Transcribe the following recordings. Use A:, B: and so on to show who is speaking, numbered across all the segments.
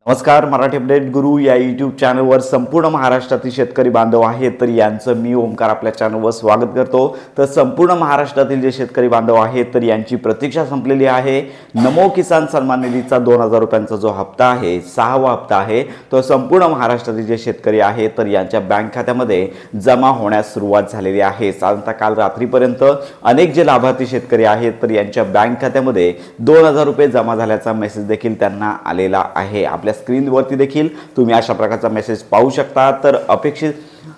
A: नमस्कार, मराठी अपडेट गुरु या यूट्यूब चॅनलवर संपूर्ण महाराष्ट्रातील शेतकरी बांधव आहेत तर यांचं मी ओमकार आपल्या चॅनलवर स्वागत करतो। तर संपूर्ण महाराष्ट्रातील जे शेतकरी बांधव आहेत तर यांची प्रतीक्षा संपलेली आहे। नमो किसान सन्मान निधीचा 2000 रुपयांचा जो हप्ता आहे, 6वा हप्ता आहे, तो संपूर्ण महाराष्ट्रातील जे शेतकरी आहेत तर यांच्या बँक खात्यामध्ये जमा होण्यास सुरुवात झालेली आहे। साधारणतः काल रात्रीपर्यंत अनेक जे लाभार्थी शेतकरी आहेत तर यांच्या बँक खात्यामध्ये 2000 रुपये जमा झाल्याचा मेसेज देखील त्यांना आलेला आहे। आपल्या स्क्रीनवरती देखील तुम्ही अशा प्रकारचा मेसेज पाहू शकता।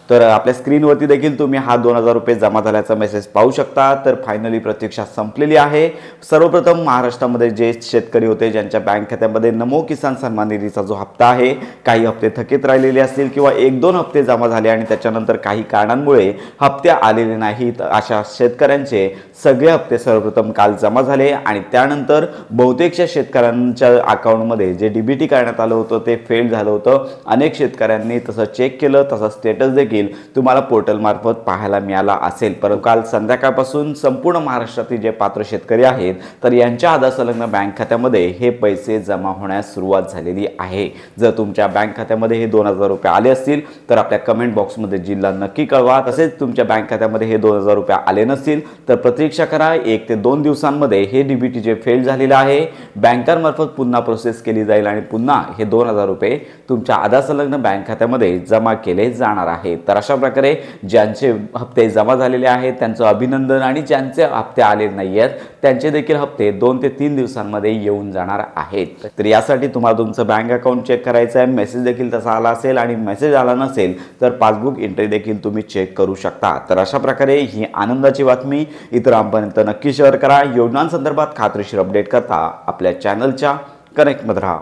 A: तर आपल्या स्क्रीनवरती देखील तुम्ही हा 2000 रुपये जमा झाल्याचा मेसेज पाहू शकता। तर फायनली प्रतीक्षा संपलेली आहे। सर्वप्रथम महाराष्ट्रामध्ये जे शेतकरी होते ज्यांच्या बँक खात्यामध्ये नमो किसान सन्मान निधीचा जो हप्ता आहे, काही हप्ते थकीत राहिलेले असतील किंवा 1-2 हप्ते जमा झाले आणि त्याच्यानंतर काही कारणांमुळे हप्ते आलेले नाहीत, अशा शेतकऱ्यांचे सगळे हप्ते सर्वप्रथम काल जमा झाले आणि त्यानंतर बहुतेकशा शेतकऱ्यांच्या अकाउंटमध्ये जे डीबीटी करण्यात आलं होतं ते फेल झालं होतं। अनेक शेतकऱ्यांनी तसं चेक केलं, तसं स्टेटस देखील तुम्हाला पोर्टल मार्फत पाहायला मिळाला असेल। परंतु काल संध्याकाळपासून संपूर्ण महाराष्ट्रातील जे पात्र शेतकरी आहेत तर यांच्या आधार संलग्न बँक खात्यामध्ये हे पैसे जमा होण्यास सुरुवात झालेली आहे। जर तुमच्या बँक खात्यामध्ये हे 2000 रुपये आले असतील तर आपल्या कमेंट बॉक्समध्ये जिल्हा नक्की कळवा। तसेच तुमच्या बँक खात्यामध्ये हे 2000 रुपये आले नसतील तर प्रतीक्षा करा। 1 ते 2 दिवसांमध्ये हे डीबीटी जे फेल झालेलं आहे बँकांमार्फत पुन्हा प्रोसेस केली जाईल आणि पुन्हा हे 2000 रुपये तुमच्या आधार संलग्न बँक खात्यामध्ये जमा केले जाणार आहेत। तर अशा प्रकारे ज्यांचे हप्ते जमा झालेले आहेत त्यांचं अभिनंदन आणि ज्यांचे हप्ते आले नाहीयेत त्यांचे देखील हप्ते 2 ते 3 दिवसांमध्ये येऊन जाणार आहेत। तर यासाठी तुम्हाला तुमचं बँक अकाउंट चेक करायचं आहे। मेसेज देखील तसा आला असेल आणि मेसेज आला नसेल तर पासबुक एंट्री देखील तुम्ही चेक करू शकता। तर अशा प्रकारे ही आनंदाची बातमी इतरांपर्यंत नक्की शेअर करा। योजनांसंदर्भात खात्रीशीर अपडेट करता आपल्या चॅनलच्या कनेक्टमध्ये राहा।